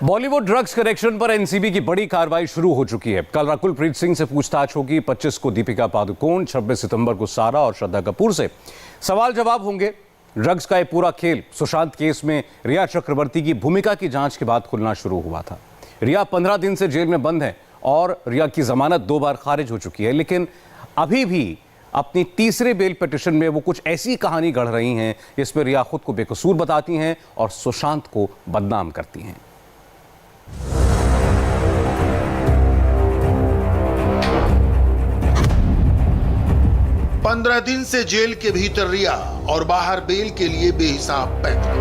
Bollywood drugs connection पर NCB की बड़ी कार्रवाई शुरू हो चुकी है। कल रकुलप्रीत सिंह से पूछताछ होगी, 25 को दीपिका पादुकोण, 26 सितंबर को सारा और श्रद्धा कपूर से सवाल जवाब होंगे। ड्रग्स का ये पूरा खेल सुशांत केस में रिया चक्रवर्ती की भूमिका की जांच के बाद खुलना शुरू हुआ था। रिया 15 दिन से जेल में बंद है और रिया की जमानत 2 बार खारिज हो चुकी है, लेकिन अभी भी अपनी तीसरे बेल पिटिशन में वो कुछ ऐसी कहानी गढ़ रही हैं जिसमें रिया खुद को बेकसूर बताती हैं और सुशांत को बदनाम करती हैं। पंद्रह दिन से जेल के भीतर रिया और बाहर बेल के लिए बेहिसाब पैंतरा।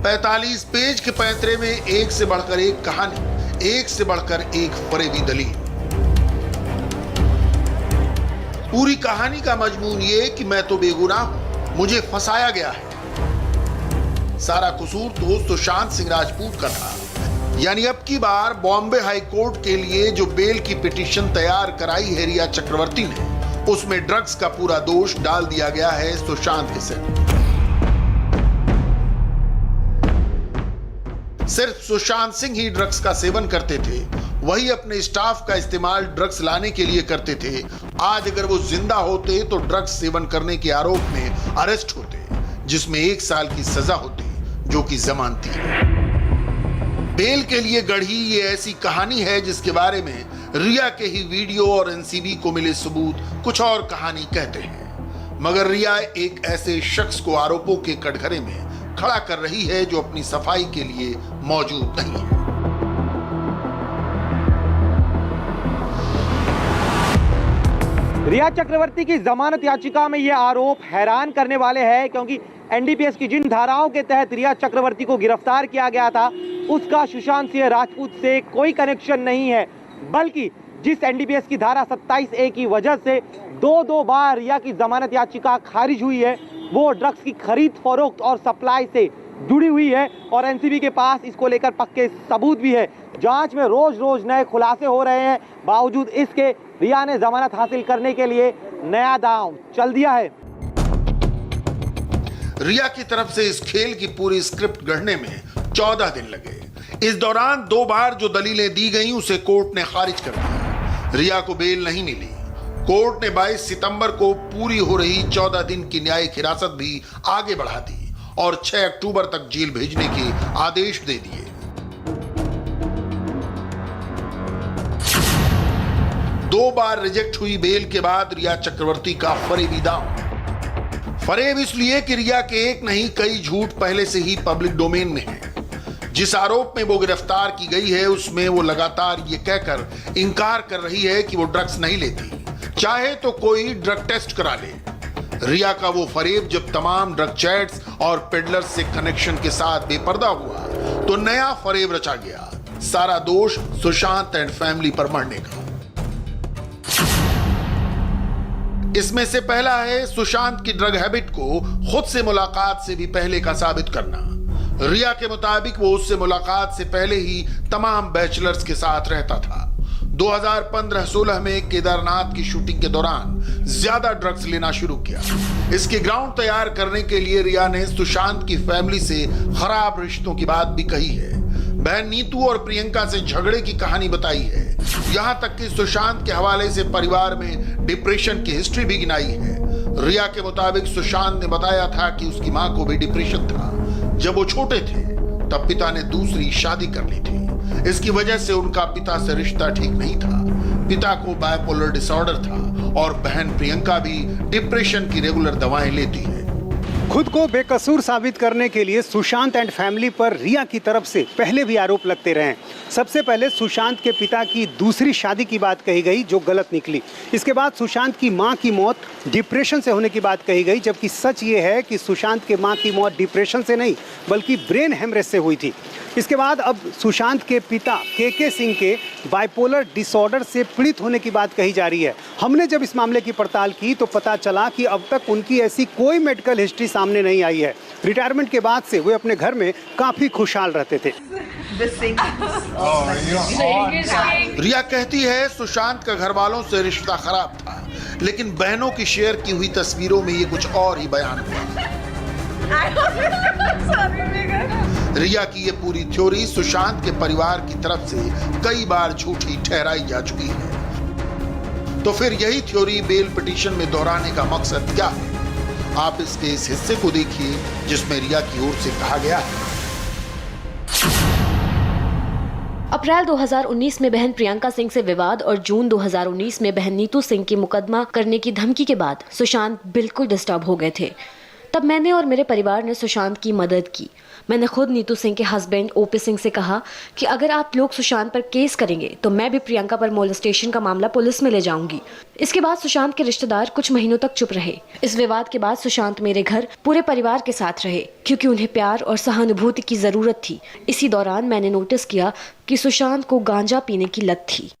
45 पेज के पैंतरे में एक से बढ़कर एक कहानी, एक से बढ़कर एक फरेबी दलील। पूरी कहानी का मजमून ये कि मैं तो बेगुनाह हूं, मुझे फंसाया गया है। सारा कसूर तो सुशांत सिंह राजपूत का था। यानी अब की बार बॉम्बे हाई कोर्ट के लिए जो बेल की पिटीशन तैयार कराई है रिया चक्रवर्ती ने, उसमें ड्रग्स का पूरा दोष डाल दिया गया है सुशांत के सिर। सिर्फ सुशांत सिंह ही ड्रग्स का सेवन करते थे, वही अपने स्टाफ का इस्तेमाल ड्रग्स लाने के लिए करते थे। आज अगर वो जिंदा होते तो ड्रग्स सेवन करने के आरोप में अरेस्ट होते, जिसमें 1 साल की सजा होती, जो कि जमानती है। बेल के लिए गढ़ी ये ऐसी कहानी है जिसके बारे में रिया के ही वीडियो और एनसीबी को मिले सबूत कुछ और कहानी कहते हैं। मगर रिया एक ऐसे शख्स को आरोपों के कटघरे में खड़ा कर रही है जो अपनी सफाई के लिए मौजूद नहीं है। रिया चक्रवर्ती की जमानत याचिका में यह आरोप हैरान करने वाले हैं, क्योंकि एनडीपीएस की जिन धाराओं के तहत रिया चक्रवर्ती को गिरफ्तार किया गया था उसका सुशांत सिंह राजपूत से कोई कनेक्शन नहीं है, बल्कि जिस एनडीपीएस की धारा 27A की वजह से 2 बार रिया की जमानत याचिका खारिज हुई है, वो ड्रग्स की खरीद फरोख्त और सप्लाई से जुड़ी हुई है। और एनसीबी के पास इसको लेकर पक्के सबूत भी है। जांच में रोज रोज नए खुलासे हो रहे हैं। बावजूद इसके रिया ने जमानत हासिल करने के लिए नया दांव चल दिया है। रिया की तरफ से इस खेल की पूरी स्क्रिप्ट गढ़ने में 14 दिन लगे। इस दौरान 2 बार जो दलीलें दी गईं उसे कोर्ट ने खारिज कर दिया। रिया को बेल नहीं मिली। कोर्ट ने 22 सितंबर को पूरी हो रही 14 दिन की न्यायिक हिरासत भी आगे बढ़ा दी और 6 अक्टूबर तक जेल भेजने के आदेश दे दिए। दो बार रिजेक्ट हुई बेल के बाद रिया चक्रवर्ती का फरेबी दांव। फरेब इसलिए कि रिया के एक नहीं कई झूठ पहले से ही पब्लिक डोमेन में है। जिस आरोप में वो गिरफ्तार की गई है उसमें वो लगातार ये कहकर इनकार कर रही है कि वो ड्रग्स नहीं लेती, चाहे तो कोई ड्रग टेस्ट करा ले। रिया का वो फरेब जब तमाम ड्रग चैट्स और पेडलर्स से कनेक्शन के साथ बेपर्दा हुआ तो नया फरेब रचा गया, सारा दोष सुशांत एंड फैमिली पर मरने का। इसमें से पहला है सुशांत की ड्रग हैबिट को खुद से मुलाकात से भी पहले का साबित करना। रिया के मुताबिक वो उससे मुलाकात से पहले ही तमाम बैचलर्स के साथ रहता था। 2015-16 में केदारनाथ की शूटिंग के दौरान ज्यादा ड्रग्स लेना शुरू किया। इसके ग्राउंड तैयार करने के लिए रिया ने सुशांत की फैमिली से खराब रिश्तों की बात भी कही है। बहन नीतू और प्रियंका से झगड़े की कहानी बताई है। यहां तक कि सुशांत के हवाले से परिवार में डिप्रेशन की हिस्ट्री भी गिनाई है। रिया के मुताबिक सुशांत ने बताया था कि उसकी मां को भी डिप्रेशन था। जब वो छोटे थे तब पिता ने दूसरी शादी कर ली थी। इसकी वजह से उनका पिता से रिश्ता ठीक नहीं था। पिता को बाइपोलर डिसऑर्डर था और बहन प्रियंका भी डिप्रेशन की रेगुलर दवाएं लेती है। खुद को बेकसूर साबित करने के लिए सुशांत एंड फैमिली पर रिया की तरफ से पहले भी आरोप लगते रहे। सबसे पहले सुशांत के पिता की दूसरी शादी की बात कही गई जो गलत निकली। इसके बाद सुशांत की मां की मौत डिप्रेशन से होने की बात कही गई, जबकि सच ये है कि सुशांत के मां की मौत डिप्रेशन से नहीं बल्कि ब्रेन हेमरेज से हुई थी। इसके बाद अब सुशांत के पिता के सिंह के बाइपोलर डिसऑर्डर से पीड़ित होने की बात कही जा रही है। हमने जब इस मामले की पड़ताल की तो पता चला कि अब तक उनकी ऐसी कोई मेडिकल हिस्ट्री सामने नहीं आई है। रिटायरमेंट के बाद से वे अपने घर में काफी खुशहाल रहते थे। रिया कहती है सुशांत का घर वालों से रिश्ता खराब था, लेकिन बहनों की शेयर की हुई तस्वीरों में ये कुछ और ही बयान हुआ। रिया की ये पूरी थ्योरी सुशांत के परिवार की तरफ से कई बार झूठी ठहराई जा चुकी है। तो फिर यही थ्योरी बेल पिटीशन में दोहराने का मकसद क्या है? आप इसके इस हिस्से को देखिए जिसमें रिया की ओर से कहा गया है। अप्रैल 2019 में बहन प्रियंका सिंह से विवाद और जून 2019 में बहन नीतू सिंह की मुकदमा करने की धमकी के बाद सुशांत बिल्कुल डिस्टर्ब हो गए थे। तब मैंने और मेरे परिवार ने सुशांत की मदद की। मैंने खुद नीतू सिंह के हस्बैंड ओपी सिंह से कहा कि अगर आप लोग सुशांत पर केस करेंगे तो मैं भी प्रियंका पर मोलेस्टेशन का मामला पुलिस में ले जाऊंगी। इसके बाद सुशांत के रिश्तेदार कुछ महीनों तक चुप रहे। इस विवाद के बाद सुशांत मेरे घर पूरे परिवार के साथ रहे क्योंकि उन्हें प्यार और सहानुभूति की जरूरत थी। इसी दौरान मैंने नोटिस किया कि सुशांत को गांजा पीने की लत थी।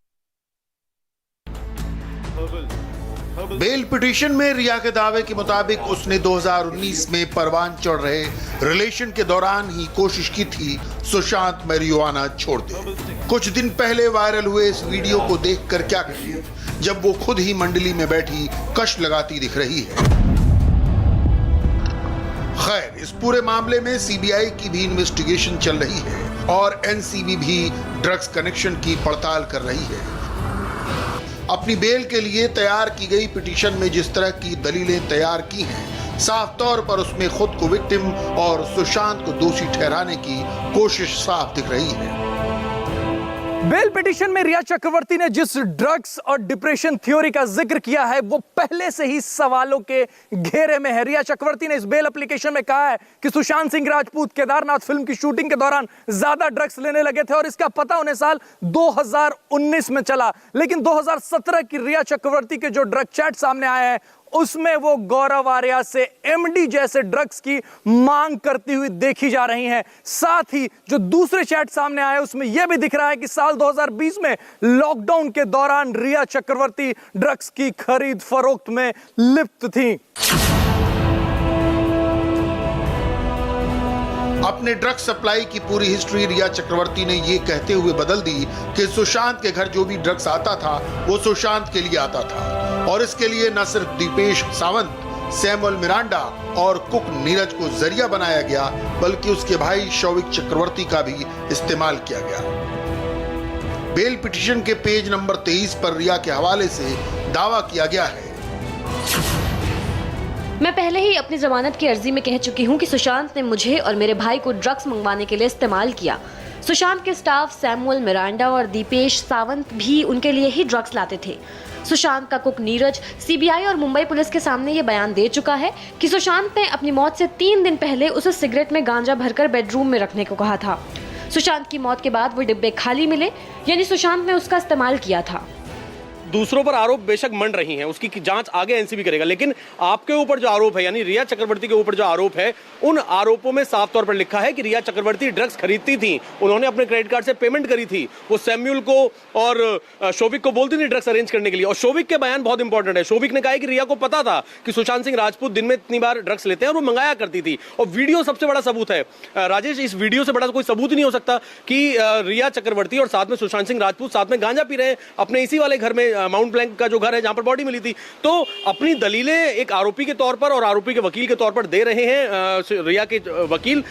बेल पिटीशन में रिया के दावे के मुताबिक उसने 2019 में परवान चढ़ रहे रिलेशन के दौरान ही कोशिश की थी सुशांत मैरिजुआना छोड़ दे। कुछ दिन पहले वायरल हुए इस वीडियो को देखकर क्या कहिए, जब वो खुद ही मंडली में बैठी कश लगाती दिख रही है। खैर, इस पूरे मामले में सीबीआई की भी इन्वेस्टिगेशन चल रही है और एनसीबी भी ड्रग्स कनेक्शन की पड़ताल कर रही है। अपनी बेल के लिए तैयार की गई पिटीशन में जिस तरह की दलीलें तैयार की हैं, साफ तौर पर उसमें खुद को विक्टिम और सुशांत को दोषी ठहराने की कोशिश साफ दिख रही है। बेल पिटीशन में रिया चक्रवर्ती ने जिस ड्रग्स और डिप्रेशन थ्योरी का जिक्र किया है वो पहले से ही सवालों के घेरे में है। रिया चक्रवर्ती ने इस बेल एप्लीकेशन में कहा है कि सुशांत सिंह राजपूत केदारनाथ फिल्म की शूटिंग के दौरान ज्यादा ड्रग्स लेने लगे थे और इसका पता उन्हें साल 2019 में चला। लेकिन 2017 की रिया चक्रवर्ती के जो ड्रग चैट सामने आए हैं उसमें वो गौरव आर्या से एमडी जैसे ड्रग्स की मांग करती हुई देखी जा रही हैं। साथ ही जो दूसरे चैट सामने आए उसमें यह भी दिख रहा है कि साल 2020 में लॉकडाउन के दौरान रिया चक्रवर्ती ड्रग्स की खरीद फरोख्त में लिप्त थी। अपने ड्रग सप्लाई की पूरी हिस्ट्री रिया चक्रवर्ती ने ये कहते हुए बदल दी कि सुशांत के घर जो भी ड्रग्स आता था वो सुशांत के लिए आता था और इसके लिए न सिर्फ दीपेश सावंत, सैमुअल मिरांडा और कुक नीरज को जरिया बनाया गया बल्कि उसके भाई शौविक चक्रवर्ती का भी इस्तेमाल किया गया। बेल पिटीशन के पेज नंबर 23 पर रिया के हवाले से दावा किया गया है। मैं पहले ही अपनी जमानत की अर्जी में कह चुकी हूं कि सुशांत ने मुझे और मेरे भाई को ड्रग्स मंगवाने के लिए इस्तेमाल किया। सुशांत के स्टाफ सैमुअल मिरांडा और दीपेश सावंत भी उनके लिए ही ड्रग्स लाते थे। सुशांत का कुक नीरज सीबीआई और मुंबई पुलिस के सामने ये बयान दे चुका है कि सुशांत ने अपनी मौत से 3 दिन पहले उसे सिगरेट में गांजा भरकर बेडरूम में रखने को कहा था। सुशांत की मौत के बाद वो डिब्बे खाली मिले, यानी सुशांत ने उसका इस्तेमाल किया था। दूसरों पर आरोप बेशक मंड रही हैं, उसकी जांच आगे एनसीबी करेगा, लेकिन आपके ऊपर जो आरोप है यानी रिया चक्रवर्ती के ऊपर जो आरोप है उन आरोपों में साफ तौर पर लिखा है कि रिया चक्रवर्ती ड्रग्स खरीदती थी, उन्होंने अपने क्रेडिट कार्ड से पेमेंट करी थी, वो सैम्यूल को और शोविक को बोलती थी ड्रग्स अरेंज करने के लिए। और शोविक के बयान बहुत इंपॉर्टेंट है। शोविक ने कहा कि रिया को पता था कि सुशांत सिंह राजपूत दिन में इतनी बार ड्रग्स लेते हैं और वो मंगाया करती थी। और वीडियो सबसे बड़ा सबूत है राजेश, इस वीडियो से बड़ा कोई सबूत ही नहीं हो सकता कि रिया चक्रवर्ती और साथ में सुशांत सिंह राजपूत साथ में गांजा पी रहे हैं अपने इसी वाले घर में, माउंट ब्लैंक का जो घर है जहां पर बॉडी मिली थी। तो अपनी दलीलें एक आरोपी के तौर पर और आरोपी के वकील के तौर पर दे रहे हैं रिया के वकील।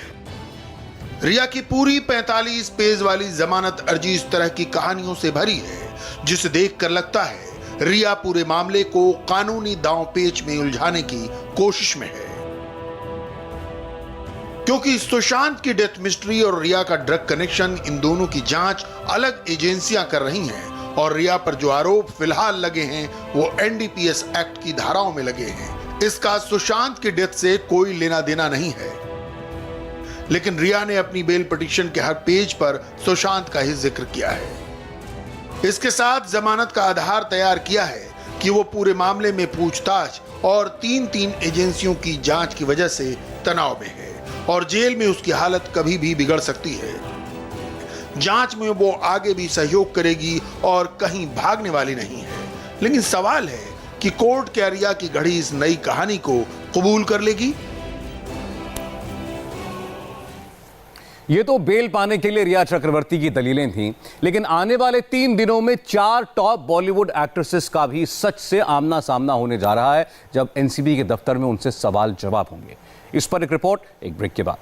रिया की पूरी 45 पेज वाली जमानत अर्जी इस तरह की कहानियों से भरी है जिसे देखकर लगता है रिया पूरे मामले को कानूनी दांव पेच में उलझाने की कोशिश में है, क्योंकि सुशांत की डेथ मिस्ट्री और रिया का ड्रग कनेक्शन, इन दोनों की जांच अलग एजेंसियां कर रही हैं और रिया पर जो आरोप फिलहाल लगे हैं वो एनडीपीएस एक्ट की धाराओं में लगे हैं। इसका सुशांत की डेथ से कोई लेना देना नहीं है, लेकिन रिया ने अपनी बेल पिटीशन के हर पेज पर सुशांत का ही जिक्र किया है। इसके साथ जमानत का आधार तैयार किया है कि वो पूरे मामले में पूछताछ और 3 एजेंसियों की जांच की वजह से तनाव में है और जेल में उसकी हालत कभी भी बिगड़ सकती है। जांच में वो आगे भी सहयोग करेगी और कहीं भागने वाली नहीं है, लेकिन सवाल है कि कोर्ट क्या रिया की घड़ी इस नई कहानी को कबूल कर लेगी? ये तो बेल पाने के लिए रिया चक्रवर्ती की दलीलें थीं, लेकिन आने वाले 3 दिनों में 4 टॉप बॉलीवुड एक्ट्रेसेस का भी सच से आमना सामना होने जा रहा है जब एनसीबी के दफ्तर में उनसे सवाल जवाब होंगे। इस पर एक रिपोर्ट एक ब्रेक के बाद।